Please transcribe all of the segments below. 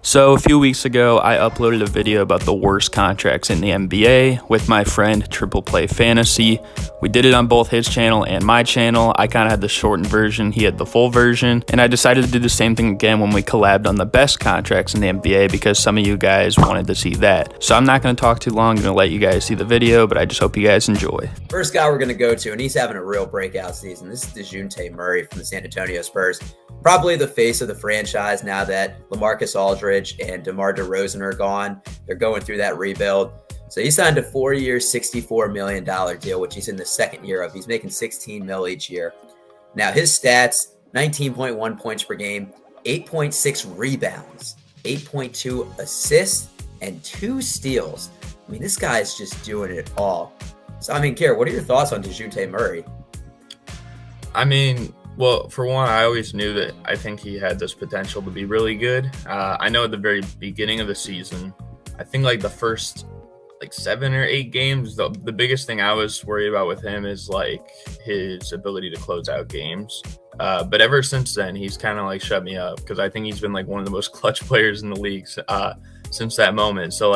So a few weeks ago, I uploaded a video about the worst contracts in the NBA with my friend Triple Play Fantasy. We did it on both his channel and my channel. I kind of had the shortened version, he had the full version, and I decided to do the same thing again when we collabed on the best contracts in the NBA because some of you guys wanted to see that. So I'm not going to talk too long, I'm going to let you guys see the video, but I just hope you guys enjoy. First guy we're going to go to, and he's having a real breakout season. This is Dejounte Murray from the San Antonio Spurs. Probably the face of the franchise now that LaMarcus Aldridge and DeMar DeRozan are gone. They're going through that rebuild. So he signed a 4-year, $64 million deal, which he's in the second year of. He's making $16 million each year. Now his stats, 19.1 points per game, 8.6 rebounds, 8.2 assists, and 2 steals. I mean, this guy's just doing it all. So, I mean, Garrett, what are your thoughts on Dejounte Murray? Well, for one, I always knew that I think he had this potential to be really good. I know at the very beginning of the season, I think like the first 7 or 8 games, the biggest thing I was worried about with him is like his ability to close out games. But ever since then, he's kind of like shut me up because I think he's been like one of the most clutch players in the league since that moment. So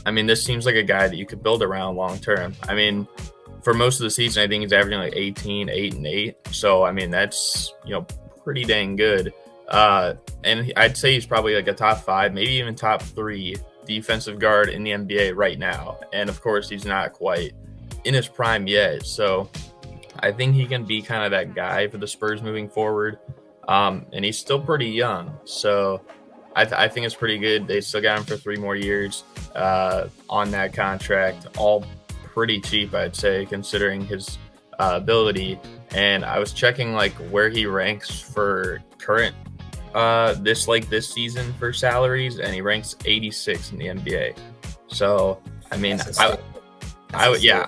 this seems like a guy that you could build around long term. For most of the season, I think he's averaging like 18, 8, and 8. So, that's, pretty dang good. And I'd say he's probably like a top 5, maybe even top 3 defensive guard in the NBA right now. And of course, he's not quite in his prime yet. So I think he can be kind of that guy for the Spurs moving forward. And he's still pretty young. So I think it's pretty good. They still got him for 3 more years on that contract, all pretty cheap, I'd say, considering his ability. And I was checking where he ranks for current this season for salaries, and he ranks 86 in the NBA. So I would say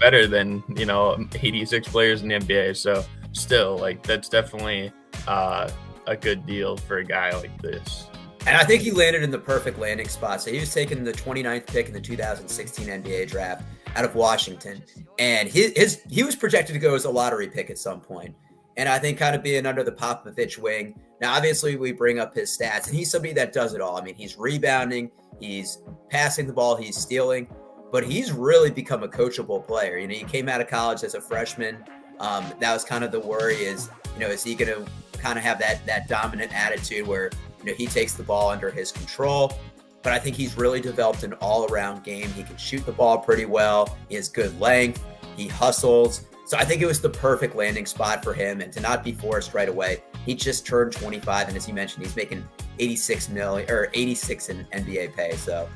better than 86 players in the NBA. So still, that's definitely a good deal for a guy like this. And I think he landed in the perfect landing spot. So he was taking the 29th pick in the 2016 NBA draft out of Washington. And he was projected to go as a lottery pick at some point. And I think kind of being under the Popovich wing. Now, obviously, we bring up his stats, and he's somebody that does it all. He's rebounding, he's passing the ball, he's stealing, but he's really become a coachable player. He came out of college as a freshman. That was kind of the worry is he going to kind of have that dominant attitude where he takes the ball under his control, but I think he's really developed an all-around game. He can shoot the ball pretty well. He has good length. He hustles. So I think it was the perfect landing spot for him, and to not be forced right away. He just turned 25, and as you mentioned, he's making 86 in NBA pay. So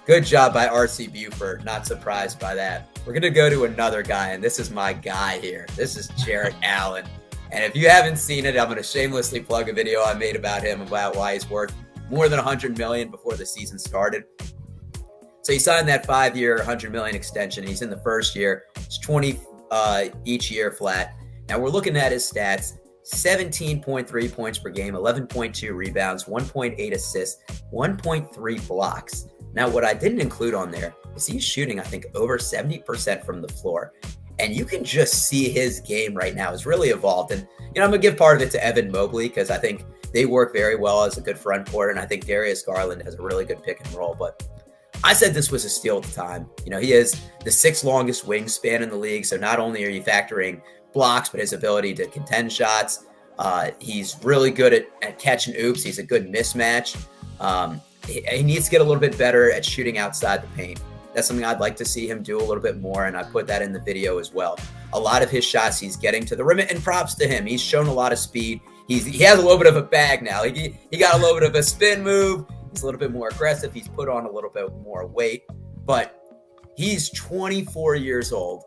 good job by RC Buford. Not surprised by that. We're going to go to another guy, and this is my guy here. This is Jarrett Allen. And if you haven't seen it, I'm going to shamelessly plug a video I made about him, about why he's worth more than $100 million before the season started. So he signed that 5-year, $100 million extension. He's in the first year. It's 20 each year flat. Now we're looking at his stats: 17.3 points per game, 11.2 rebounds, 1.8 assists, 1.3 blocks. Now what I didn't include on there is he's shooting, I think, over 70% from the floor. And you can just see his game right now has really evolved. And, I'm going to give part of it to Evan Mobley because I think they work very well as a good front court. And I think Darius Garland has a really good pick and roll. But I said this was a steal at the time. He is the 6th longest wingspan in the league. So not only are you factoring blocks, but his ability to contend shots. He's really good at catching oops. He's a good mismatch. He needs to get a little bit better at shooting outside the paint. That's something I'd like to see him do a little bit more, and I put that in the video as well. A lot of his shots, he's getting to the rim, and props to him. He's shown a lot of speed. He has a little bit of a bag now. He got a little bit of a spin move. He's a little bit more aggressive. He's put on a little bit more weight, but he's 24 years old.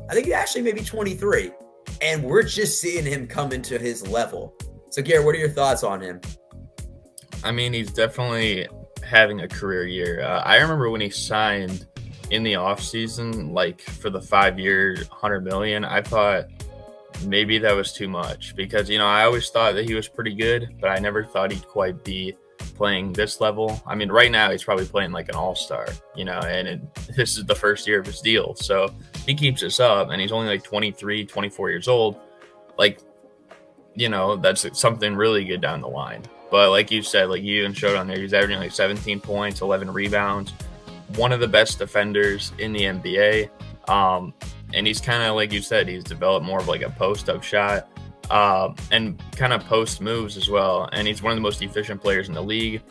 I think he actually maybe 23, and we're just seeing him come into his level. So, Garrett, what are your thoughts on him? He's definitely having a career year. I remember when he signed in the offseason, for the 5-year, $100 million, I thought maybe that was too much because, I always thought that he was pretty good, but I never thought he'd quite be playing this level. Right now he's probably playing like an all-star, and this is the first year of his deal. So he keeps this up and he's only 23, 24 years old. That's something really good down the line. But like you said, like you even showed on there, he's averaging like 17 points, 11 rebounds, one of the best defenders in the NBA. And he's kind of, like you said, he's developed more of like a post-up shot and kind of post moves as well. And he's one of the most efficient players in the league.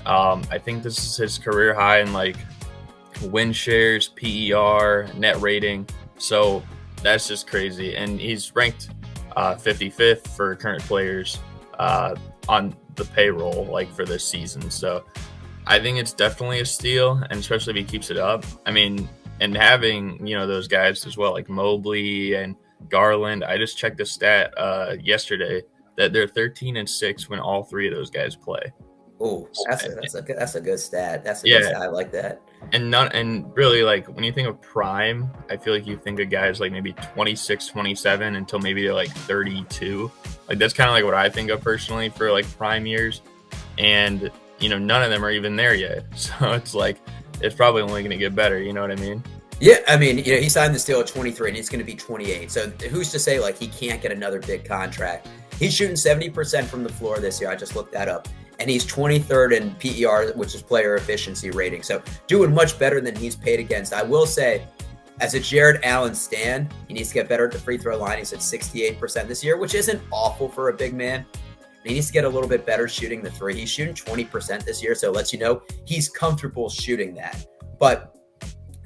I think this is his career high in like win shares, PER, net rating. So that's just crazy. And he's ranked 55th for current players on the payroll, like for this season. So I think it's definitely a steal, and especially if he keeps it up. I mean, and having, those guys as well, like Mobley and Garland. I just checked the stat yesterday that they're 13-6 when all three of those guys play. Oh, that's a good stat. That's a good stat. I like that. And really, like, when you think of prime, I feel like you think of guys like maybe 26, 27 until maybe they're like 32. Like, that's kind of like what I think of personally for like prime years. And, none of them are even there yet. So it's like, it's probably only going to get better. You know what I mean? Yeah. I mean, he signed this deal at 23 and he's going to be 28. So who's to say like he can't get another big contract? He's shooting 70% from the floor this year. I just looked that up. And he's 23rd in PER, which is player efficiency rating. So doing much better than he's paid against. I will say, as a Jarrett Allen stan, he needs to get better at the free throw line. He's at 68% this year, which isn't awful for a big man. He needs to get a little bit better shooting the three. He's shooting 20% this year, so it lets you know he's comfortable shooting that. But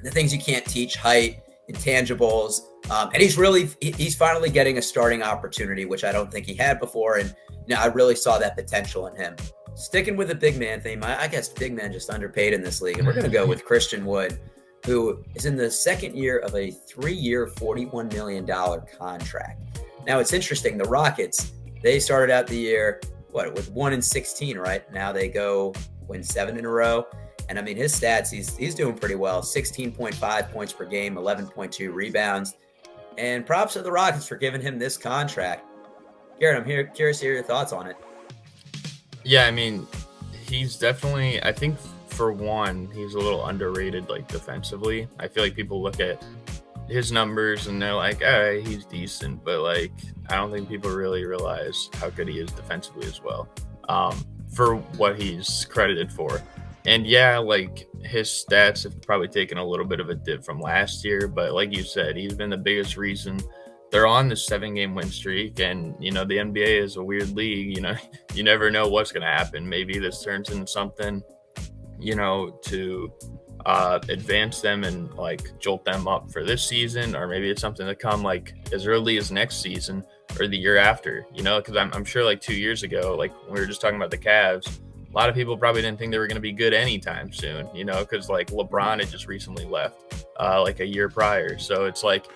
the things you can't teach, height, intangibles, and he's finally getting a starting opportunity, which I don't think he had before. And I really saw that potential in him. Sticking with the big man theme, I guess big man just underpaid in this league. And we're going to go with Christian Wood, who is in the second year of a 3-year, $41 million contract. Now, it's interesting. The Rockets, they started out the year, with 1-16, right? Now they go win 7 in a row. And, I mean, his stats, he's doing pretty well. 16.5 points per game, 11.2 rebounds. And props to the Rockets for giving him this contract. Garrett, I'm curious to hear your thoughts on it. Yeah, I mean, he's definitely, I think for one, he's a little underrated, like defensively. I feel like people look at his numbers and they're like, all right, he's decent. But like, I don't think people really realize how good he is defensively as well, for what he's credited for. And yeah, like his stats have probably taken a little bit of a dip from last year. But like you said, he's been the biggest reason they're on this 7-game win streak. And, the NBA is a weird league. You never know what's going to happen. Maybe this turns into something, to advance them and like jolt them up for this season. Or maybe it's something to come like as early as next season or the year after, because I'm sure like 2 years ago, like when we were just talking about the Cavs, a lot of people probably didn't think they were going to be good anytime soon, because like LeBron had just recently left like a year prior. So it's like,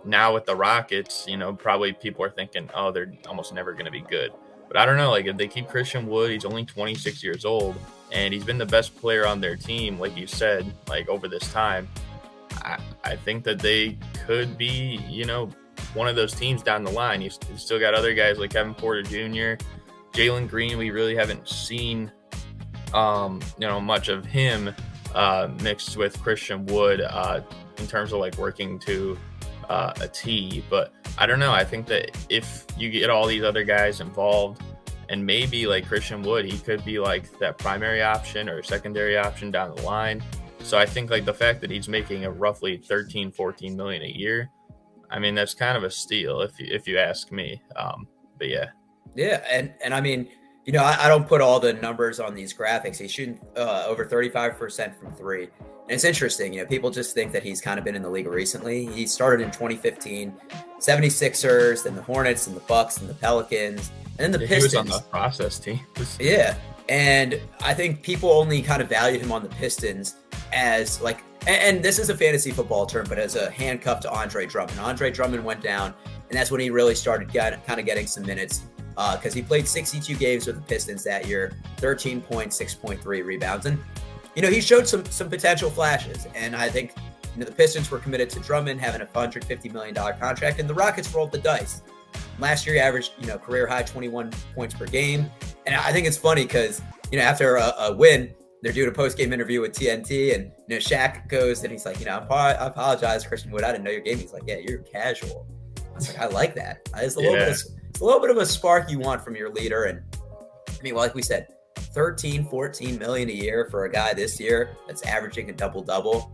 now with the Rockets, probably people are thinking, oh, they're almost never going to be good. But I don't know, like if they keep Christian Wood, he's only 26 years old, and he's been the best player on their team, like you said, like over this time. I think that they could be, one of those teams down the line. You've still got other guys like Kevin Porter Jr., Jalen Green. We really haven't seen, much of him mixed with Christian Wood in terms of like working to a T. But I don't know. I think that if you get all these other guys involved, and maybe like Christian Wood, he could be like that primary option or secondary option down the line. So I think like the fact that he's making a roughly 13, 14 million a year, I mean, that's kind of a steal if you ask me. But yeah. Yeah. And I mean, I don't put all the numbers on these graphics. He's shooting over 35% from three. And it's interesting, people just think that he's kind of been in the league recently. He started in 2015, 76ers, then the Hornets, and the Bucks, and the Pelicans, and then the Pistons. He was on the process team. Yeah. And I think people only kind of valued him on the Pistons as like, and this is a fantasy football term, but as a handcuff to Andre Drummond. Andre Drummond went down, and that's when he really started kind of getting some minutes. Because he played 62 games with the Pistons that year, 13 points, 6.3 rebounds. And, he showed some potential flashes. And I think, the Pistons were committed to Drummond having a $150 million contract, and the Rockets rolled the dice. Last year, he averaged, career high 21 points per game. And I think it's funny because, after a win, they're doing a post-game interview with TNT, and, Shaq goes and he's like, I apologize, Christian Wood. I didn't know your game. He's like, yeah, you're casual. I was like, I like that. It's a little bit of a spark you want from your leader. And I mean, well, like we said, 13, 14 million a year for a guy this year that's averaging a double-double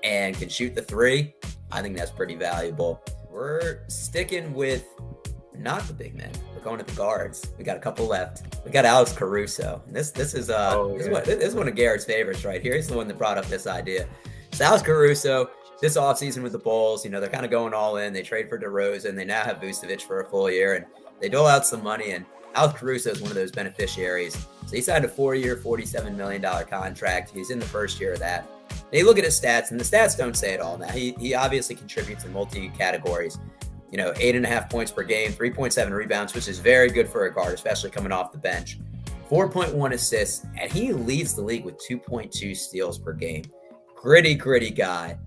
and can shoot the three. I think that's pretty valuable. We're sticking with not the big men. We're going to the guards. We got a couple left. We got Alex Caruso. And this is one of Garrett's favorites right here. He's the one that brought up this idea. So Alex Caruso, this offseason with the Bulls, they're kind of going all in. They trade for DeRozan. They now have Vucevic for a full year, and they dole out some money. And Alex Caruso is one of those beneficiaries. So he signed a 4-year, $47 million contract. He's in the first year of that. And you look at his stats, and the stats don't say it all. Now, he obviously contributes in multi-categories. 8.5 points per game, 3.7 rebounds, which is very good for a guard, especially coming off the bench. 4.1 assists, and he leads the league with 2.2 steals per game. Gritty guy.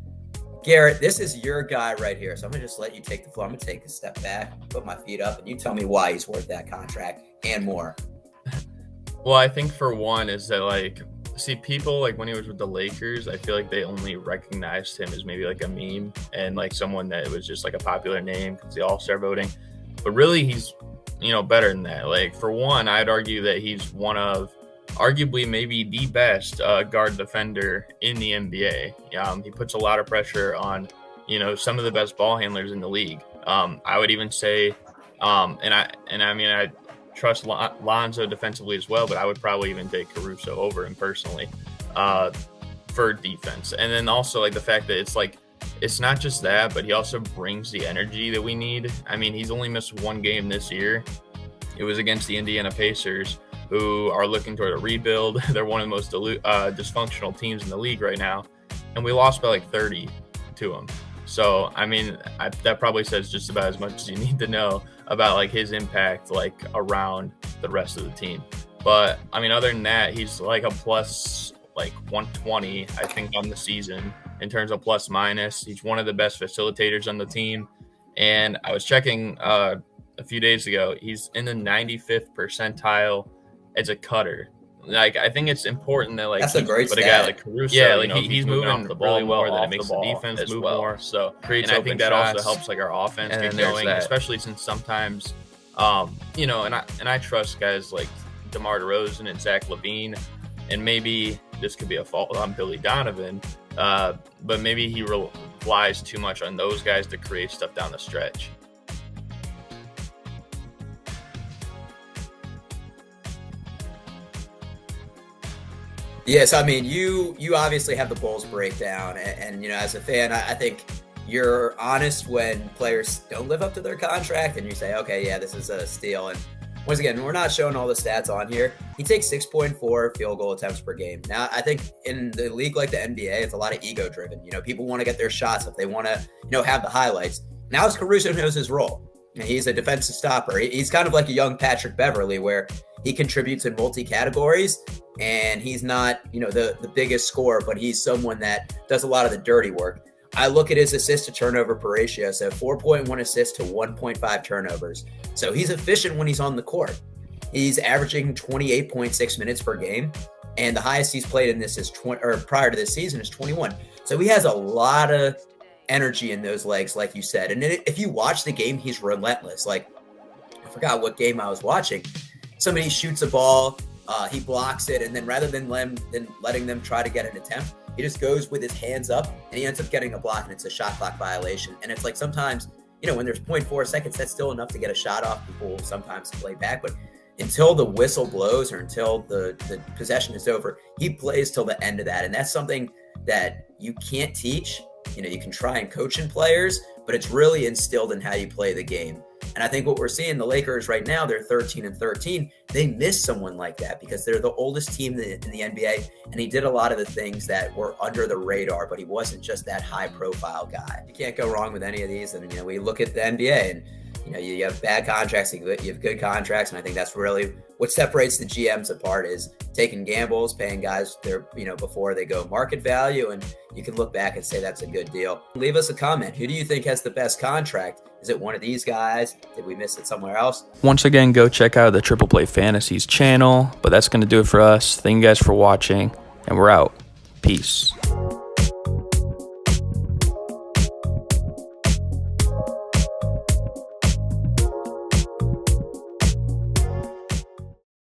Garrett, this is your guy right here. So I'm going to just let you take the floor. I'm going to take a step back, put my feet up, and you tell me why he's worth that contract and more. Well, I think for one is that, people, when he was with the Lakers, I feel like they only recognized him as maybe a meme and someone that was just a popular name because the All-Star voting. But really, he's, better than that. For one, I'd argue that he's one of arguably maybe the best guard defender in the NBA. He puts a lot of pressure on, some of the best ball handlers in the league. I would even say, I trust Lonzo defensively as well, but I would probably even take Caruso over him personally for defense. And then also the fact that it's not just that, but he also brings the energy that we need. I mean, he's only missed one game this year. It was against the Indiana Pacers, who are looking toward a rebuild. They're one of the most dysfunctional teams in the league right now. And we lost by 30 to them. So, that probably says just about as much as you need to know about his impact around the rest of the team. But other than that, he's a plus 120, I think, on the season in terms of plus minus. He's one of the best facilitators on the team. And I was checking a few days ago, he's in the 95th percentile as a cutter. I think it's important that that's a great stat. A guy like Caruso, he's moving off the ball really well, that it makes the defense move more. So and I think that also helps our offense get going, especially since sometimes, and I trust guys like DeMar DeRozan and Zach LaVine, and maybe this could be a fault on Billy Donovan, but maybe he relies too much on those guys to create stuff down the stretch. Yes, you obviously have the Bulls breakdown, and as a fan, I think you're honest when players don't live up to their contract, and you say, okay, yeah, this is a steal. And once again, we're not showing all the stats on here. He takes 6.4 field goal attempts per game. Now, I think in the league like the NBA, it's a lot of ego driven. People want to get their shots if they want to, have the highlights. Now, Caruso knows his role. He's a defensive stopper. He's kind of like a young Patrick Beverley, where he contributes in multi-categories, and he's not, the biggest scorer, but he's someone that does a lot of the dirty work. I look at his assist to turnover per ratio, so 4.1 assists to 1.5 turnovers. So he's efficient when he's on the court. He's averaging 28.6 minutes per game, and the highest he's played in this is prior to this season is 21. So he has a lot of energy in those legs, like you said. And if you watch the game, he's relentless. I forgot what game I was watching. Somebody shoots a ball, he blocks it, and then rather than letting them try to get an attempt, he just goes with his hands up, and he ends up getting a block, and it's a shot clock violation. And it's sometimes, when there's 0.4 seconds, that's still enough to get a shot off. People will sometimes play back, but until the whistle blows or until the possession is over, he plays till the end of that. And that's something that you can't teach. You can try and coach in players, but it's really instilled in how you play the game. And I think what we're seeing, the Lakers right now, they're 13-13. They miss someone like that because they're the oldest team in the NBA, and he did a lot of the things that were under the radar, but he wasn't just that high-profile guy. You can't go wrong with any of these. And, we look at the NBA, and, you have bad contracts, you have good contracts, and I think that's really what separates the GMs apart is taking gambles, paying guys their, before they go market value, and you can look back and say that's a good deal. Leave us a comment. Who do you think has the best contract? Is it one of these guys? Did we miss it somewhere else? Once again, go check out the Triple Play Fantasies channel. But that's going to do it for us. Thank you guys for watching, and we're out. Peace.